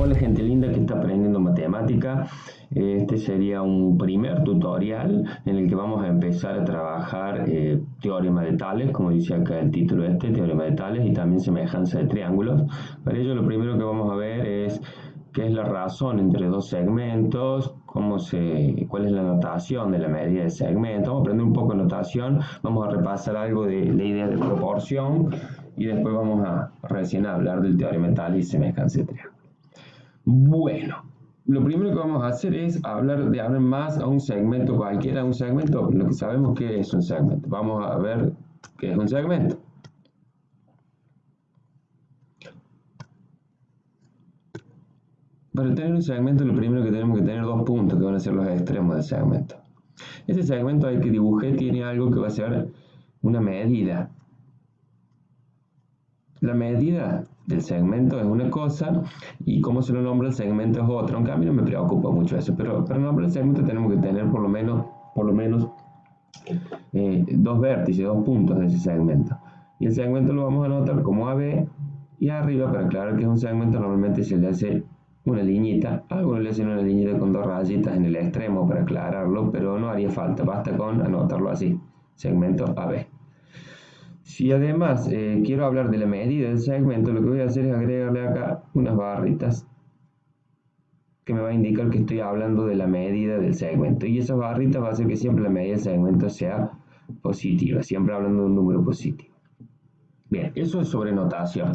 Hola gente linda que está aprendiendo matemática. Este sería un primer tutorial en el que vamos a empezar a trabajar teorema de Tales, como dice acá el título teorema de Tales, y también semejanza de triángulos. Para ello lo primero que vamos a ver es qué es la razón entre dos segmentos, cuál es la notación de la medida de segmento. Vamos a aprender un poco de notación, vamos a repasar algo de la idea de proporción y después vamos a recién hablar del teorema de Tales y semejanza de triángulos. Bueno, lo primero que vamos a hacer es hablar más a un segmento cualquiera, un segmento, lo que sabemos que es un segmento. Vamos a ver qué es un segmento. Para tener un segmento, lo primero que tenemos que tener dos puntos, que van a ser los extremos del segmento. Ese segmento al que dibujé tiene algo que va a ser una medida. La medida del segmento es una cosa y como se lo nombra el segmento es otra, aunque a mí no me preocupa mucho eso, pero para nombrar el segmento tenemos que tener por lo menos dos vértices, dos puntos de ese segmento. Y el segmento lo vamos a anotar como AB y arriba, para aclarar que es un segmento, normalmente se le hace una liñita. Algunos le hacen una liñita con dos rayitas en el extremo para aclararlo, pero no haría falta, basta con anotarlo así, segmento AB. Si además quiero hablar de la medida del segmento, lo que voy a hacer es agregarle acá unas barritas que me va a indicar que estoy hablando de la medida del segmento. Y esas barritas va a hacer que siempre la medida del segmento sea positiva, siempre hablando de un número positivo. Bien, eso es sobre notación.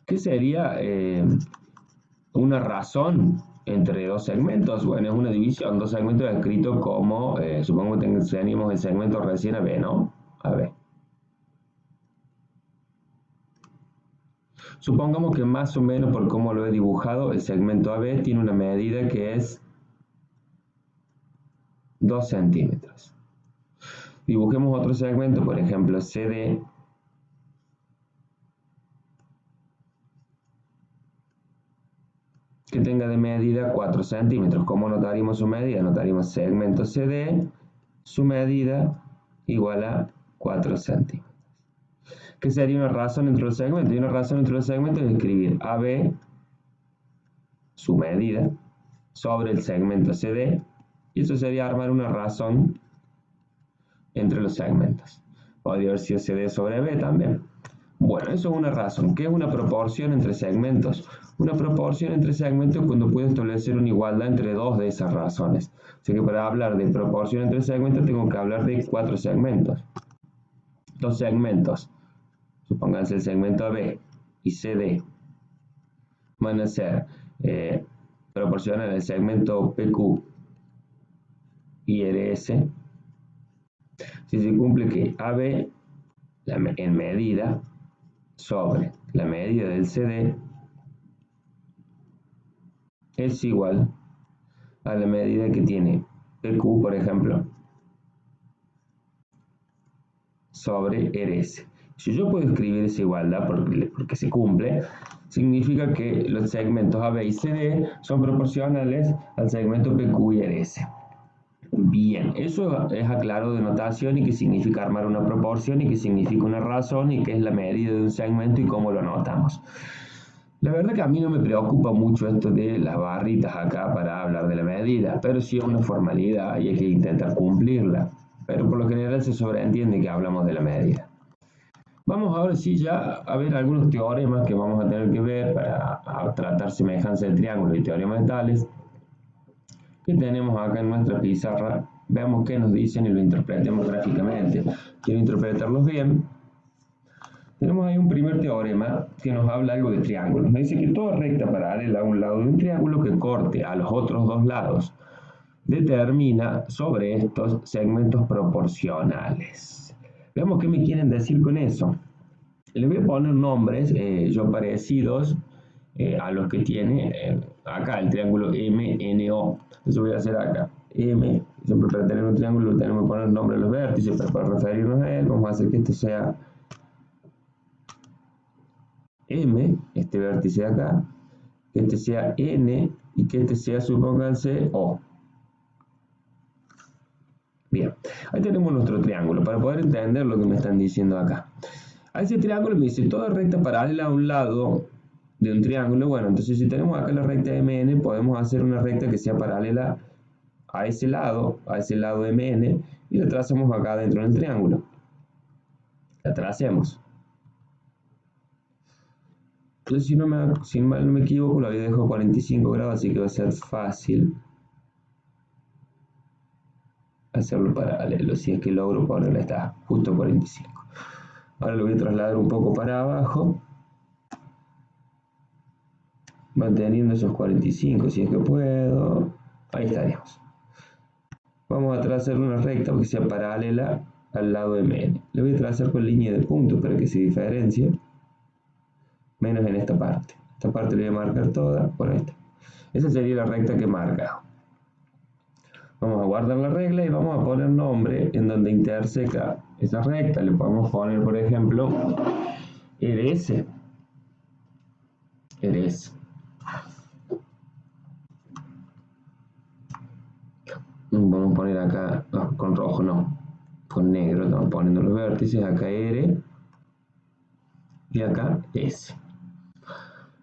¿Qué sería una razón entre dos segmentos? Bueno, es una división, dos segmentos escritos como, supongo que teníamos el segmento recién AB, ¿no? AB. Supongamos que más o menos por cómo lo he dibujado, el segmento AB tiene una medida que es 2 centímetros. Dibujemos otro segmento, por ejemplo CD, que tenga de medida 4 centímetros. ¿Cómo notaríamos su medida? Notaríamos segmento CD, su medida igual a 4 centímetros. ¿Qué sería una razón entre los segmentos? Y una razón entre los segmentos es escribir AB, su medida, sobre el segmento CD, y eso sería armar una razón entre los segmentos. Podría haber sido CD sobre B también. Bueno, eso es una razón. ¿Qué es una proporción entre segmentos? Una proporción entre segmentos es cuando puedo establecer una igualdad entre dos de esas razones. Así que para hablar de proporción entre segmentos tengo que hablar de 4 segmentos. Dos segmentos, supónganse el segmento AB y CD, van a ser proporcionales al segmento PQ y RS. Si se cumple que AB en medida sobre la medida del CD es igual a la medida que tiene PQ, por ejemplo, sobre RS. Si yo puedo escribir esa igualdad porque se cumple, significa que los segmentos AB y CD son proporcionales al segmento PQ y RS. Bien, eso es aclaro de notación y qué significa armar una proporción y qué significa una razón y qué es la medida de un segmento y cómo lo anotamos. La verdad que a mí no me preocupa mucho esto de las barritas acá para hablar de la medida, pero sí es una formalidad y hay que intentar cumplirla. Pero por lo general se sobreentiende que hablamos de la medida. Vamos ahora sí ya a ver algunos teoremas que vamos a tener que ver para tratar semejanza de triángulos y teoremas de Tales. Que tenemos acá en nuestra pizarra, veamos qué nos dicen y lo interpretemos gráficamente. Quiero interpretarlos bien. Tenemos ahí un primer teorema que nos habla algo de triángulos. Nos dice que toda recta paralela a un lado de un triángulo que corte a los otros dos lados determina sobre estos segmentos proporcionales. Veamos qué me quieren decir con eso. Les voy a poner nombres yo parecidos a los que tiene acá el triángulo MNO. Eso voy a hacer acá. M, siempre para tener un triángulo tenemos que poner el nombre de los vértices para referirnos a él. Vamos a hacer que esto sea M, este vértice de acá, que este sea N y que este sea, supónganse, O. Bien, ahí tenemos nuestro triángulo para poder entender lo que me están diciendo acá. A ese triángulo me dice toda recta paralela a un lado de un triángulo. Bueno, entonces si tenemos acá la recta MN, podemos hacer una recta que sea paralela a ese lado MN, y la trazamos acá dentro del triángulo. La tracemos. Entonces, si mal no me equivoco, lo había dejado 45 grados, así que va a ser fácil hacerlo paralelo, si es que logro ponerla, está justo 45. Ahora lo voy a trasladar un poco para abajo, manteniendo esos 45, si es que puedo. Ahí estaríamos. Vamos a trazar una recta que sea paralela al lado MN. Le voy a trazar con línea de puntos para que se diferencie, menos en esta parte. Esta parte la voy a marcar toda por esta. Esa sería la recta que marca. Vamos a guardar la regla y vamos a poner nombre en donde interseca esa recta. Le podemos poner, por ejemplo, RS. RS. Vamos a poner acá, no, con rojo no, con negro estamos poniendo los vértices, acá R y acá S.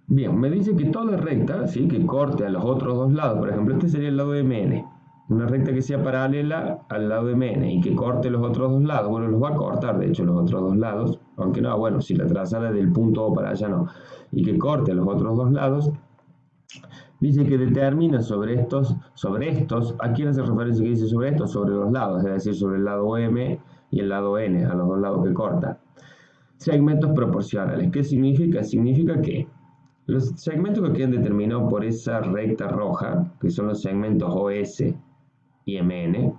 Bien, me dice que toda recta, ¿sí?, que corte a los otros dos lados, por ejemplo, este sería el lado de MN, una recta que sea paralela al lado de MN y que corte los otros dos lados. Bueno, los va a cortar, de hecho, los otros dos lados, aunque no, bueno, si la trazara del punto O para allá no, y que corte los otros dos lados. Dice que determina sobre estos, ¿a quién hace referencia que dice sobre estos? Sobre los lados, es decir, sobre el lado M y el lado N, a los dos lados que corta. Segmentos proporcionales, ¿qué significa? Significa que los segmentos que quedan determinados por esa recta roja, que son los segmentos OS y MN,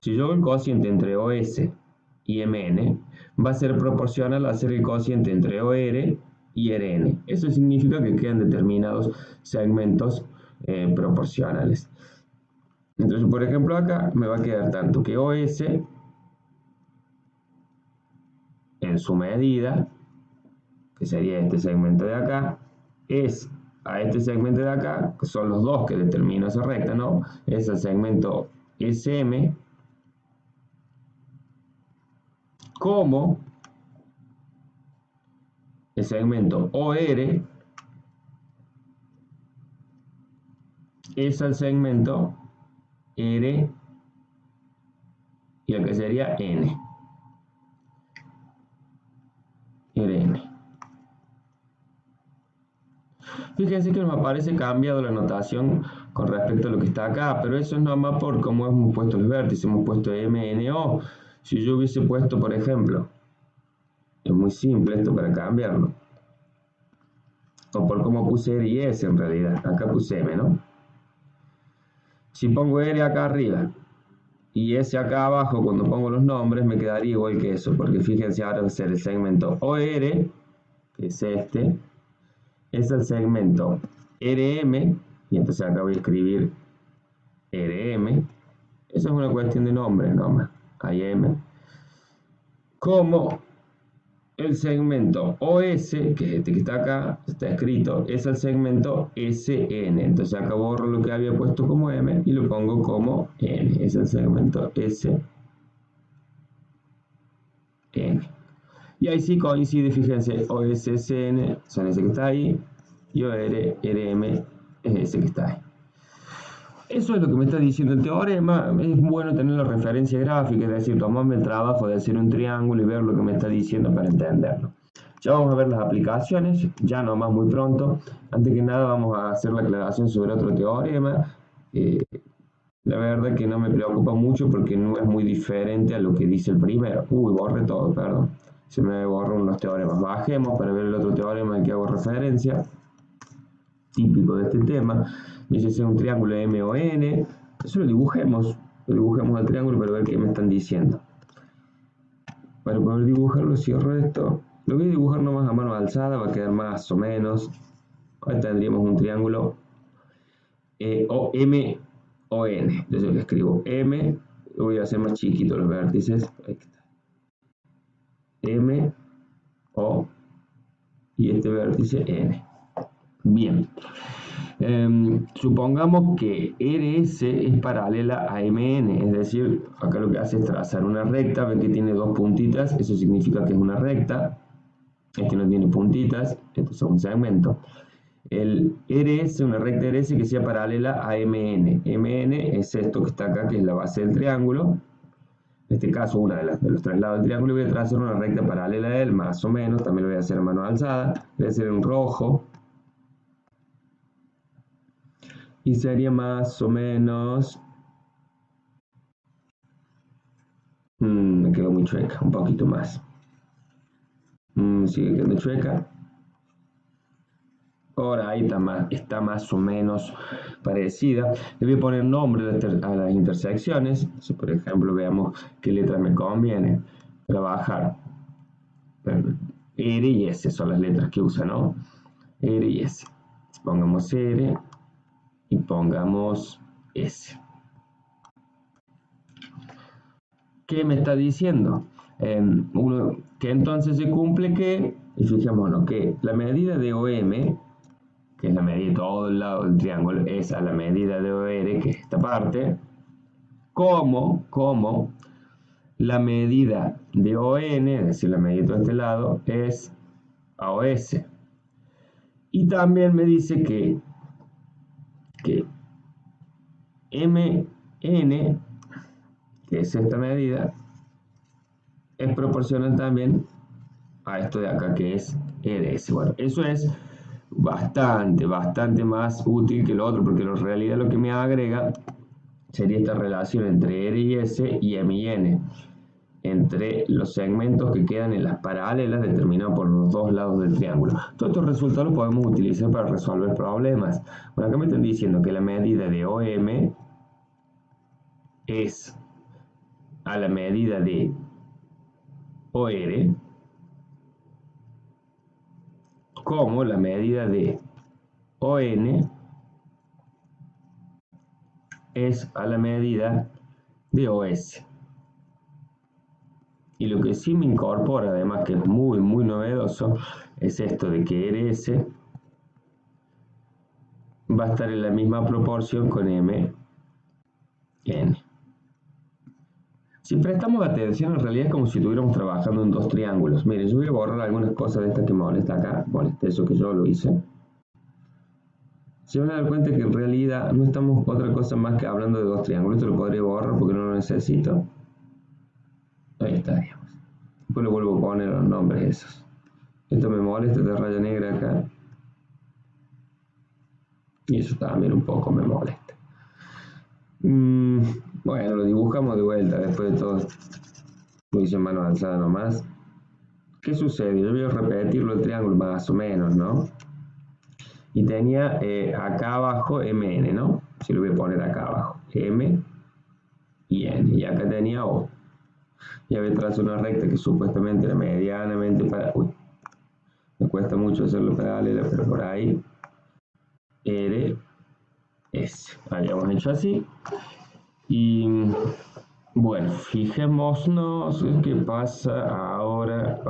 si yo hago el cociente entre OS y MN, va a ser proporcional a hacer el cociente entre OR y RN. Eso significa que quedan determinados segmentos proporcionales. Entonces, por ejemplo, acá me va a quedar tanto que OS en su medida, que sería este segmento de acá, es a este segmento de acá, que son los dos que determinan esa recta, ¿no? Es el segmento SM, como el segmento OR es el segmento R y el que sería N. RN. Fíjense que nos aparece cambiado la notación con respecto a lo que está acá, pero eso es nada más por cómo hemos puesto los vértices, hemos puesto MNO. Si yo hubiese puesto, por ejemplo, es muy simple esto para cambiarlo, o por cómo puse R y S en realidad, acá puse M, ¿no? Si pongo R acá arriba y S acá abajo, cuando pongo los nombres me quedaría igual que eso, porque fíjense, ahora va a ser el segmento OR, que es este, es el segmento RM, y entonces acá voy a escribir RM, eso es una cuestión de nombres nomás, IM, como el segmento OS, que es este que está acá, está escrito, es el segmento SN. Entonces acá borro lo que había puesto como M y lo pongo como N. Es el segmento SN. Y ahí sí coincide, fíjense, OSSN son ese que está ahí y ORM es ese que está ahí. Eso es lo que me está diciendo el teorema. Es bueno tener la referencia gráfica, es decir, tomarme el trabajo de hacer un triángulo y ver lo que me está diciendo para entenderlo. Ya vamos a ver las aplicaciones, ya nomás muy pronto. Antes que nada vamos a hacer la aclaración sobre otro teorema. La verdad que no me preocupa mucho porque no es muy diferente a lo que dice el primero. Uy, borré todo, perdón. Se me borró unos teoremas. Bajemos para ver el otro teorema al que hago referencia, típico de este tema. Dice ser un triángulo MON. Eso lo dibujemos al triángulo para ver qué me están diciendo. Para poder dibujarlo, cierro esto. Lo voy a dibujar nomás a mano alzada, va a quedar más o menos. Ahí tendríamos un triángulo MON. Entonces le escribo M, lo voy a hacer más chiquito los vértices. Ahí está. M, O y este vértice N. Bien. Supongamos que RS es paralela a MN, es decir, acá lo que hace es trazar una recta, ven que tiene dos puntitas, eso significa que es una recta. Este no tiene puntitas, esto es un segmento. El RS, una recta RS que sea paralela a MN. MN es esto que está acá, que es la base del triángulo. En este caso, una de los tres lados del triángulo, voy a trazar una recta paralela a él, más o menos. También lo voy a hacer a mano alzada. Voy a hacer en rojo. Y sería más o menos... me quedó muy chueca, un poquito más. Sigue quedando chueca. Ahora ahí está más o menos parecida. Le voy a poner nombre a las intersecciones. Si por ejemplo veamos qué letra me conviene trabajar. R y S son las letras que usa, ¿no? R y S. Pongamos R y pongamos S. ¿Qué me está diciendo? Que entonces se cumple que, y fijémonos que la medida de OM, que es la medida de todo el lado del triángulo, es a la medida de OR, que es esta parte, como la medida de ON, es decir, la medida de todo este lado, es a OS. Y también me dice que MN, que es esta medida, es proporcional también a esto de acá, que es RS. Bueno, eso es bastante más útil que lo otro, porque en realidad lo que me agrega sería esta relación entre R y S y M y N, entre los segmentos que quedan en las paralelas determinados por los dos lados del triángulo. Todos estos resultados los podemos utilizar para resolver problemas. Bueno, acá me están diciendo que la medida de OM es a la medida de OR, como la medida de ON es a la medida de OS. Y lo que sí me incorpora, además que es muy novedoso, es esto de que RS va a estar en la misma proporción con MN. Si prestamos atención, en realidad es como si estuviéramos trabajando en dos triángulos. Miren, yo voy a borrar algunas cosas de estas que me molesta acá. Molesta eso que yo lo hice. Se van a dar cuenta que en realidad no estamos otra cosa más que hablando de dos triángulos. Esto lo podría borrar porque no lo necesito. Ahí estaríamos. Después le vuelvo a poner los nombres esos. Esto me molesta, esta raya negra acá. Y eso también un poco me molesta. Bueno, lo dibujamos de vuelta. Después de todo, lo hice en mano alzada nomás. ¿Qué sucede? Yo voy a repetirlo el triángulo más o menos, ¿no? Y tenía acá abajo MN, ¿no? Si lo voy a poner acá abajo. M y N. Y acá tenía O. Y había trazado una recta que supuestamente era medianamente para... Uy, me cuesta mucho hacerlo paralela, pero por ahí. R, S. Habíamos hecho así. Y bueno, fijémonos qué pasa ahora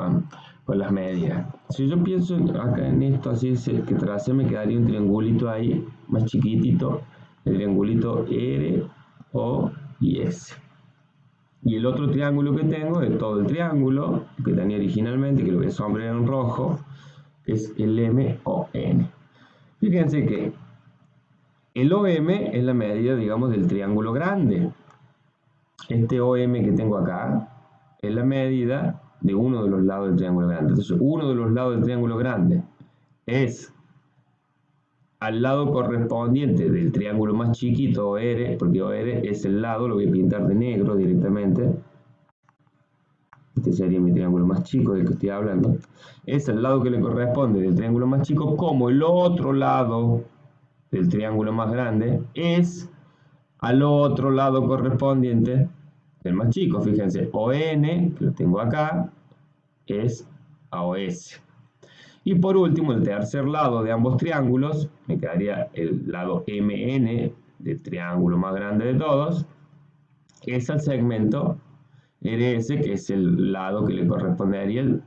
con las medidas. Si yo pienso acá en esto, así que tracé, me quedaría un triangulito ahí, más chiquitito, el triangulito R, O y S. Y el otro triángulo que tengo es todo el triángulo que tenía originalmente, que lo voy a sombrear en rojo, que es el MON. Fíjense que el OM es la medida, digamos, del triángulo grande. Este OM que tengo acá es la medida de uno de los lados del triángulo grande. Entonces, uno de los lados del triángulo grande es al lado correspondiente del triángulo más chiquito, OR, porque OR es el lado, lo voy a pintar de negro directamente. Este sería mi triángulo más chico del que estoy hablando. Es el lado que le corresponde del triángulo más chico, como el otro lado del triángulo más grande es al otro lado correspondiente del más chico. Fíjense, ON, que lo tengo acá, es a OS. Y por último, el tercer lado de ambos triángulos, me quedaría el lado MN del triángulo más grande de todos, es al segmento RS, que es el lado que le correspondería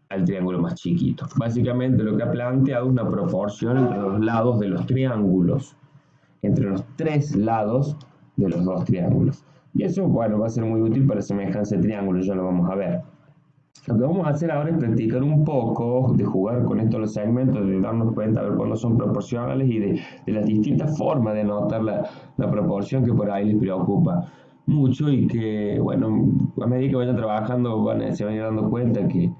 al triángulo más chiquito. Básicamente lo que ha planteado es una proporción entre los lados de los triángulos, entre los tres lados de los dos triángulos. Y eso, bueno, va a ser muy útil para semejanza de triángulos, ya lo vamos a ver. Lo que vamos a hacer ahora es practicar un poco, de jugar con estos los segmentos, de darnos cuenta de ver cuándo son proporcionales y de las distintas formas de notar la proporción que por ahí les preocupa mucho y que, bueno, a medida que vayan trabajando se van a ir dando cuenta que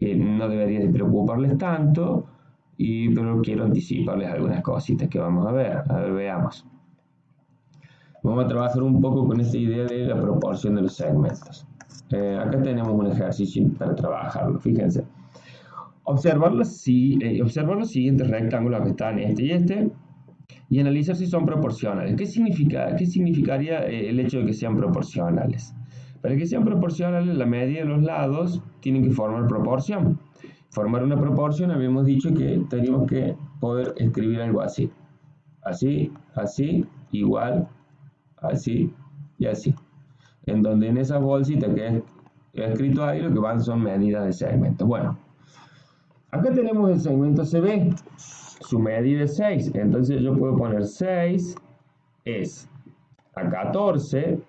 no debería de preocuparles tanto, pero quiero anticiparles algunas cositas que vamos a ver veamos. Vamos a trabajar un poco con esta idea de la proporción de los segmentos. Acá tenemos un ejercicio para trabajarlo, fíjense. Observar los siguientes rectángulos que están este y analizar si son proporcionales. ¿Qué significaría el hecho de que sean proporcionales? Para que sean proporcionales, la media de los lados tienen que formar proporción. Formar una proporción, habíamos dicho que teníamos que poder escribir algo así. Así, así, igual, así y así. En donde en esas bolsitas que he escrito ahí, lo que van son medidas de segmentos. Bueno, acá tenemos el segmento CB, su medida es 6. Entonces yo puedo poner 6 es a 14,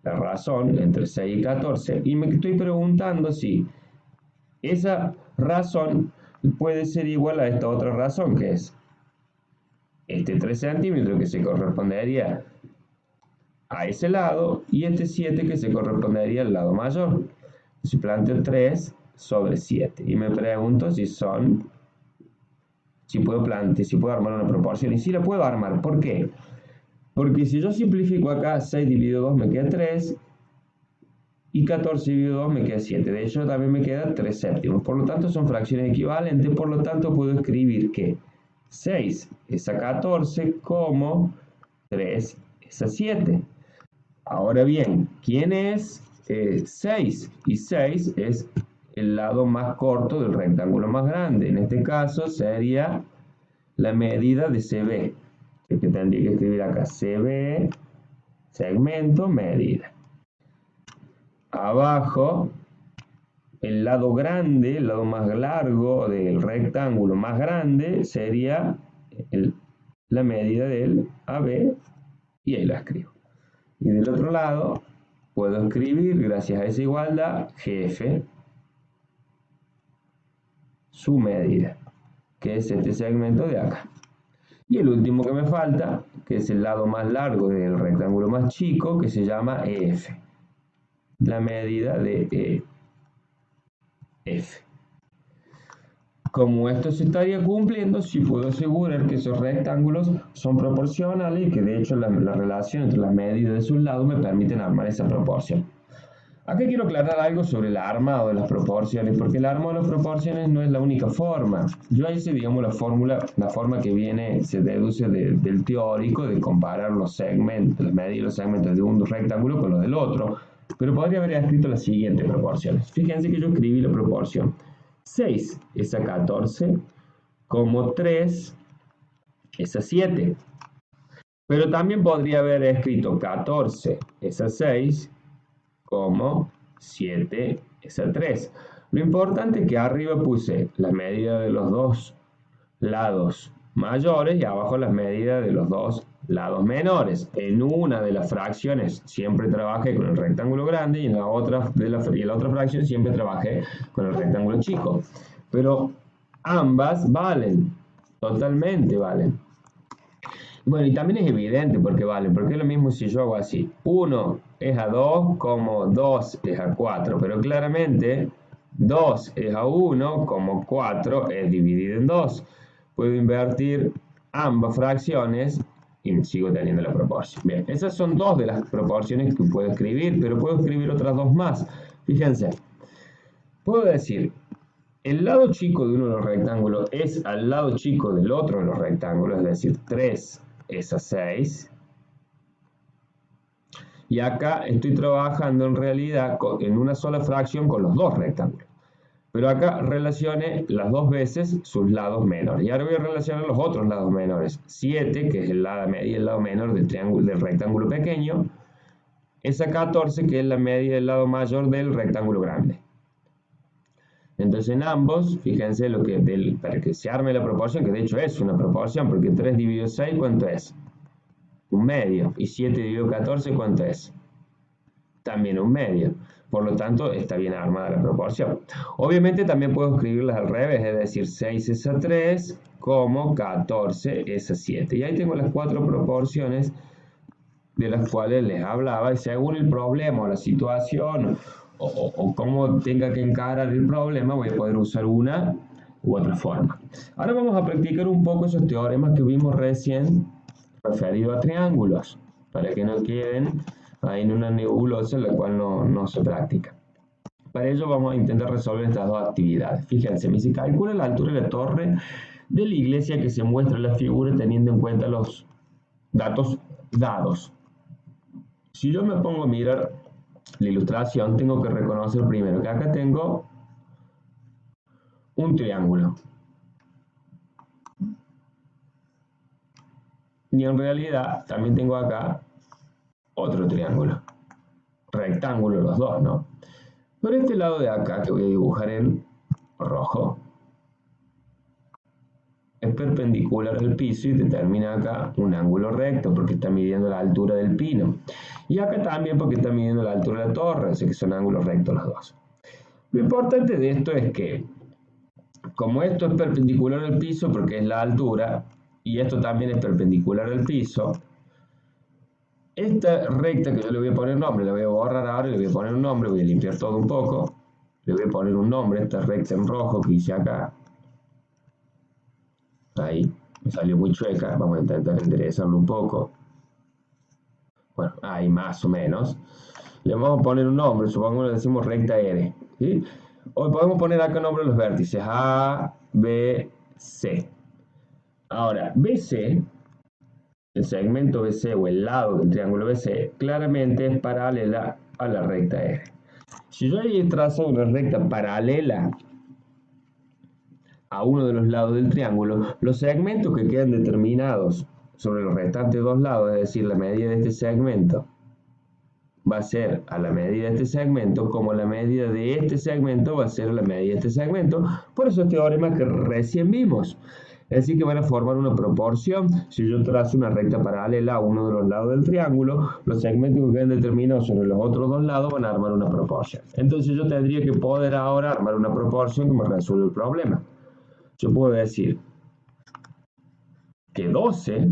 la razón entre 6 y 14. Y me estoy preguntando si esa razón puede ser igual a esta otra razón, que es este 3 centímetros, que se correspondería a ese lado, y este 7 que se correspondería al lado mayor. Si planteo 3 sobre 7 y me pregunto si puedo armar una proporción, y si la puedo armar. ¿Por qué? Porque si yo simplifico acá, 6 dividido 2 me queda 3 y 14 dividido 2 me queda 7. De hecho también me queda 3 séptimos. Por lo tanto son fracciones equivalentes. Por lo tanto puedo escribir que 6 es a 14 como 3 es a 7. Ahora bien, ¿quién es 6? Y 6 es el lado más corto del rectángulo más grande. En este caso sería la medida de CB, que tendría que escribir acá CB, segmento, medida. Abajo, el lado grande, el lado más largo del rectángulo más grande sería la medida del AB, y ahí la escribo. Y del otro lado puedo escribir, gracias a esa igualdad, GF, su medida, que es este segmento de acá. Y el último que me falta, que es el lado más largo del rectángulo más chico, que se llama EF, la medida de EF. Como esto se estaría cumpliendo, sí puedo asegurar que esos rectángulos son proporcionales y que de hecho la relación entre las medidas de sus lados me permiten armar esa proporción. Acá quiero aclarar algo sobre el armado de las proporciones, porque el armado de las proporciones no es la única forma. Yo hice, digamos, la forma que se deduce del teórico, de comparar los segmentos, las medidas de los segmentos de un rectángulo con los del otro, pero podría haber escrito las siguientes proporciones. Fíjense que yo escribí la proporción 6 es a 14, como 3 es a 7. Pero también podría haber escrito 14 es a 6, como 7 es a 3. Lo importante es que arriba puse las medidas de los dos lados mayores y abajo las medidas de los dos lados menores. En una de las fracciones siempre trabajé con el rectángulo grande y en la otra fracción siempre trabajé con el rectángulo chico. Pero ambas valen, totalmente valen. Bueno, y también es evidente porque valen, porque es lo mismo si yo hago así. 1 es a 2 como 2 es a 4, pero claramente 2 es a 1 como 4 es dividido en 2. Puedo invertir ambas fracciones y sigo teniendo la proporción. Bien, esas son dos de las proporciones que puedo escribir, pero puedo escribir otras dos más. Fíjense, puedo decir, el lado chico de uno de los rectángulos es al lado chico del otro de los rectángulos, es decir, 3 es a 6. Y acá estoy trabajando en realidad en una sola fracción con los dos rectángulos. Pero acá relacioné las dos veces sus lados menores. Y ahora voy a relacionar los otros lados menores. 7, que es el lado medio y el lado menor del rectángulo pequeño, es a 14, que es la media del lado mayor del rectángulo grande. Entonces en ambos, fíjense para que se arme la proporción, que de hecho es una proporción, porque 3 dividido 6, ¿cuánto es? Un medio. Y 7 dividido 14, ¿cuánto es? También un medio. Por lo tanto, está bien armada la proporción. Obviamente también puedo escribirlas al revés, es decir, 6 es a 3 como 14 es a 7. Y ahí tengo las 4 proporciones de las cuales les hablaba, y según el problema o la situación o cómo tenga que encarar el problema, voy a poder usar una u otra forma. Ahora vamos a practicar un poco esos teoremas que vimos recién referidos a triángulos, para que no queden ahí en una nebulosa en la cual no se practica. Para ello vamos a intentar resolver estas dos actividades. Fíjense, me dice, calcula la altura de la torre de la iglesia que se muestra en la figura teniendo en cuenta los datos dados. Si yo me pongo a mirar la ilustración, tengo que reconocer primero que acá tengo un triángulo. Y en realidad también tengo acá otro triángulo. Rectángulo los dos, ¿no? Pero este lado de acá, que voy a dibujar en rojo, es perpendicular al piso y determina acá un ángulo recto porque está midiendo la altura del pino. Y acá también porque está midiendo la altura de la torre, así que son ángulos rectos los dos. Lo importante de esto es que, como esto es perpendicular al piso porque es la altura, y esto también es perpendicular al piso, esta recta que yo le voy a poner nombre, la voy a borrar ahora y le voy a poner un nombre, voy a limpiar todo un poco, le voy a poner un nombre, esta recta en rojo que hice acá, ahí, me salió muy chueca, vamos a intentar enderezarlo un poco, bueno, ahí más o menos, le vamos a poner un nombre, supongamos que le decimos recta R, ¿sí? Hoy podemos poner acá el nombre de los vértices, A, B, C. Ahora, BC, el segmento BC o el lado del triángulo BC, claramente es paralela a la recta R. Si yo ahí trazo una recta paralela a uno de los lados del triángulo, los segmentos que quedan determinados sobre los restantes dos lados, es decir, la medida de este segmento va a ser a la medida de este segmento, como la medida de este segmento va a ser a la medida de este segmento, por esos teoremas que recién vimos. Es decir, que van a formar una proporción. Si yo trazo una recta paralela a uno de los lados del triángulo, los segmentos que quedan determinados sobre los otros dos lados van a armar una proporción. Entonces yo tendría que poder ahora armar una proporción que me resuelva el problema. Yo puedo decir que 12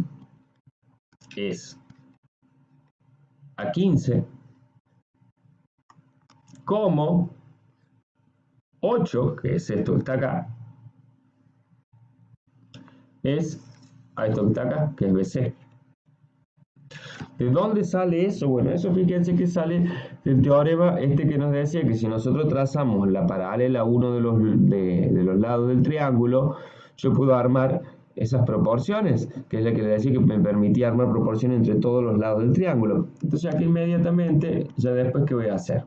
es a 15 como 8, que es esto que está acá, es a esto que está acá, que es BC. ¿De dónde sale eso? Bueno, eso fíjense que sale del teorema este que nos decía que si nosotros trazamos la paralela a uno de los lados del triángulo, yo puedo armar esas proporciones, que es la que le decía que me permitía armar proporciones entre todos los lados del triángulo. Entonces aquí inmediatamente, ya después, ¿qué voy a hacer?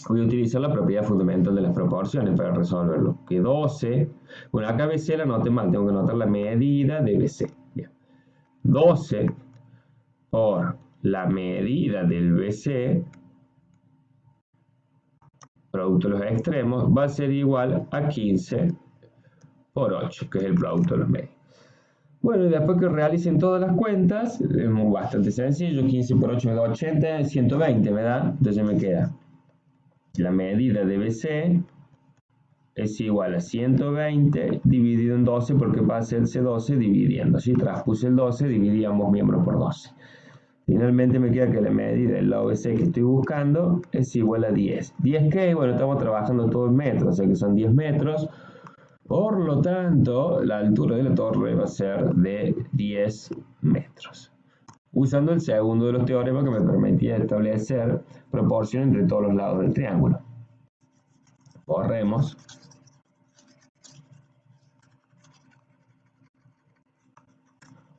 Voy a utilizar la propiedad fundamental de las proporciones para resolverlo. Que 12, bueno, acá BC la anoté mal, tengo que anotar la medida de BC. Bien. 12 por la medida del BC, producto de los extremos, va a ser igual a 15 por 8, que es el producto de los medios. Bueno, y después que realicen todas las cuentas, es bastante sencillo, 15 por 8 me da 80, 120 me da, entonces me queda la medida de BC es igual a 120 dividido en 12 porque va a hacerse 12 dividiendo. Si traspuse el 12, dividí ambos miembros por 12. Finalmente me queda que la medida del lado BC que estoy buscando es igual a 10. ¿10 qué? Bueno, estamos trabajando todo en metros, o sea que son 10 metros. Por lo tanto, la altura de la torre va a ser de 10 metros. Usando el segundo de los teoremas que me permitía establecer proporción entre todos los lados del triángulo. Borremos.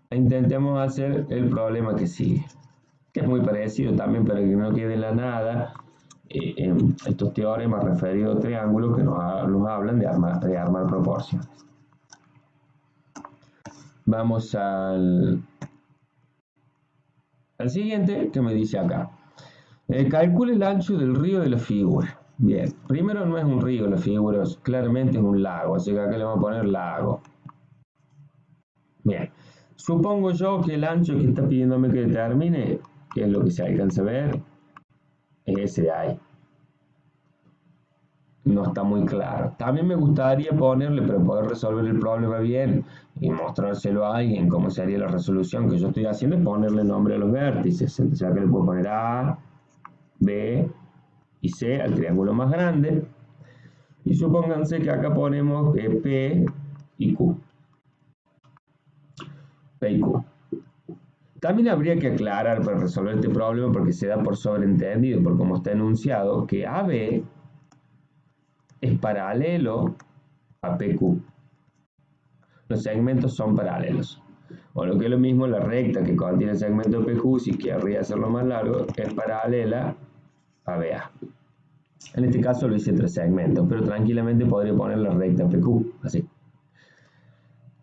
E intentemos hacer el problema que sigue, que es muy parecido también, para que no quede en la nada, estos teoremas referidos a triángulos que nos hablan de armar proporciones. Vamos al siguiente, que me dice acá. Calcule el ancho del río de la figura. Bien, primero no es un río la figura, claramente es un lago, así que acá le vamos a poner lago. Bien, supongo yo que el ancho que está pidiéndome que determine, que es lo que se alcanza a ver, es ese de ahí. no está muy claro. También me gustaría ponerle, para poder resolver el problema bien y mostrárselo a alguien cómo sería la resolución que yo estoy haciendo, es ponerle nombre a los vértices. Entonces acá le puedo poner A, B y C al triángulo más grande. Y supónganse que acá ponemos P y Q. P y Q. También habría que aclarar para resolver este problema, porque se da por sobreentendido, por cómo está enunciado, que AB es paralelo a PQ. Los segmentos son paralelos. O lo que es lo mismo, la recta que contiene el segmento PQ, si querría hacerlo más largo, es paralela a BA. En este caso lo hice 3 segmentos, pero tranquilamente podría poner la recta PQ, así.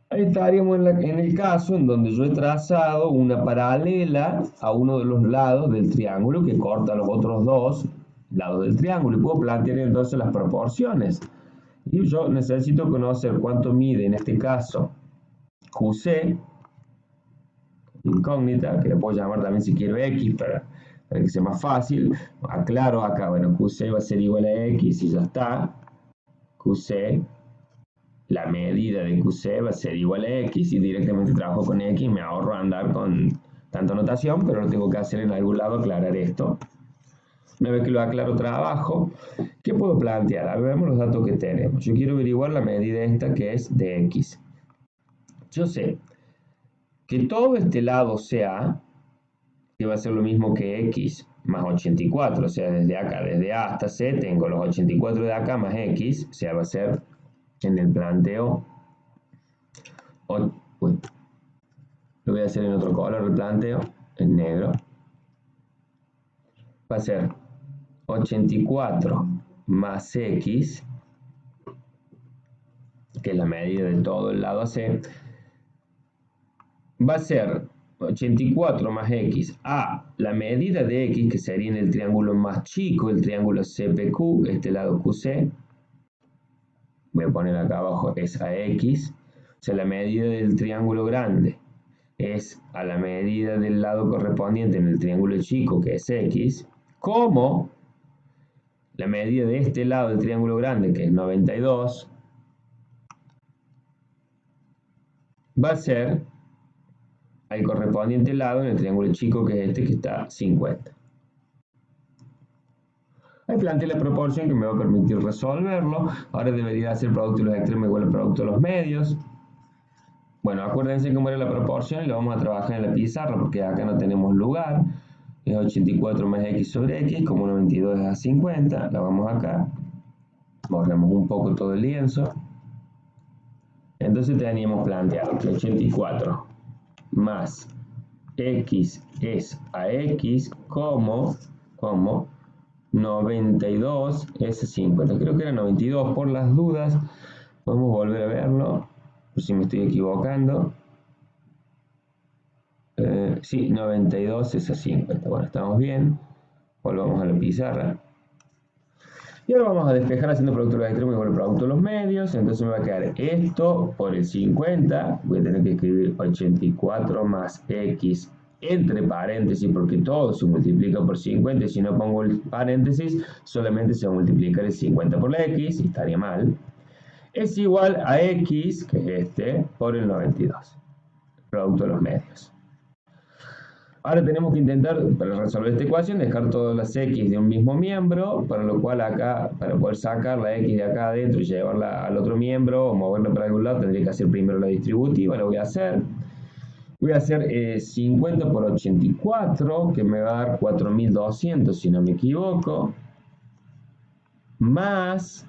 Ahí estaríamos en el caso en donde yo he trazado una paralela a uno de los lados del triángulo que corta los otros 2 lados del triángulo, y puedo plantear entonces las proporciones. Y yo necesito conocer cuánto mide en este caso QC, incógnita, que le puedo llamar también si quiero X para que sea más fácil. Aclaro acá, bueno, QC va a ser igual a X y ya está. QC, la medida de QC va a ser igual a X y directamente trabajo con X, me ahorro andar con tanta notación, pero lo tengo que hacer en algún lado, aclarar esto. Una vez que lo aclaro, trabajo. ¿Qué puedo plantear? A ver, veamos los datos que tenemos. Yo quiero averiguar la medida esta que es de X. Yo sé que todo este lado CA, que va a ser lo mismo que X más 84, o sea, desde acá, desde A hasta C, tengo los 84 de acá más X, o sea, va a ser en el planteo, uy, lo voy a hacer en otro color el planteo, en negro, va a ser 84 más X, que es la medida de todo el lado AC, va a ser 84 más X a la medida de X, que sería en el triángulo más chico, el triángulo CPQ, este lado QC, voy a poner acá abajo, es a X, o sea, la medida del triángulo grande es a la medida del lado correspondiente en el triángulo chico, que es X, como la medida de este lado del triángulo grande, que es 92, va a ser al correspondiente lado en el triángulo chico, que es este, que está 50. Ahí planteé la proporción que me va a permitir resolverlo. Ahora debería hacer producto de los extremos igual al producto de los medios. Bueno, acuérdense cómo era la proporción y lo vamos a trabajar en la pizarra porque acá no tenemos lugar. Es 84 más X sobre X, como 92 es a 50. La vamos acá. Borremos un poco todo el lienzo. Entonces teníamos planteado que 84 más X es a X como 92 es 50. Creo que era 92 por las dudas. Podemos volver a verlo, por si me estoy equivocando. Sí, 92 es a 50. Bueno, estamos bien. Volvamos a la pizarra. Y ahora vamos a despejar haciendo producto de los extremos igual al producto de los medios. Entonces me va a quedar esto por el 50. Voy a tener que escribir 84 más X entre paréntesis, porque todo se multiplica por 50, y si no pongo el paréntesis, solamente se va a multiplicar el 50 por la X, y estaría mal. Es igual a X, que es este, por el 92, producto de los medios. Ahora tenemos que intentar, para resolver esta ecuación, dejar todas las X de un mismo miembro, para lo cual acá, para poder sacar la X de acá adentro y llevarla al otro miembro, o moverla para algún lado, tendría que hacer primero la distributiva. Lo voy a hacer. Voy a hacer 50 por 84, que me va a dar 4200 si no me equivoco, más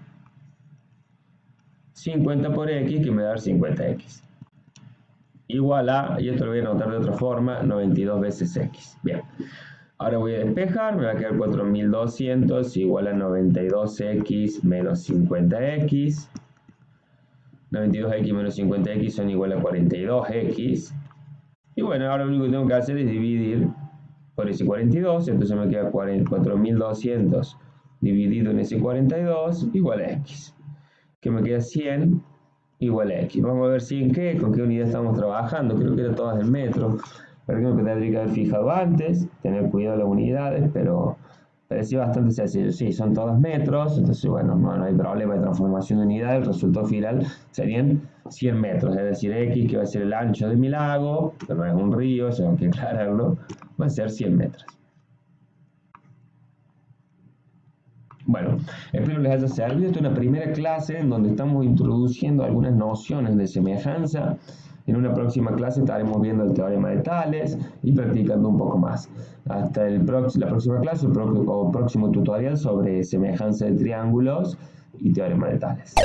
50 por X, que me va a dar 50X. Igual a, y esto lo voy a anotar de otra forma, 92 veces X. Bien, ahora voy a despejar, me va a quedar 4200 igual a 92X menos 50X. 92X menos 50X son igual a 42X. Y bueno, ahora lo único que tengo que hacer es dividir por ese 42, entonces me queda 4200 dividido en ese 42 igual a X. Que me queda 100 igual a X. Vamos a ver si en qué, con qué unidad estamos trabajando. Creo que era todas del metro. Pero que me tendría que haber fijado antes, tener cuidado de las unidades, pero Parecía bastante sencillo. Sí, son todos metros, entonces bueno, no hay problema de transformación de unidad. El resultado final serían 100 metros, es decir, X, que va a ser el ancho de mi lago, que no es un río, eso hay que aclararlo, va a ser 100 metros. Bueno, espero les haya servido. Esta es una primera clase en donde estamos introduciendo algunas nociones de semejanza. En una próxima clase estaremos viendo el teorema de Tales y practicando un poco más. Hasta la próxima clase o próximo tutorial sobre semejanza de triángulos y teorema de Tales.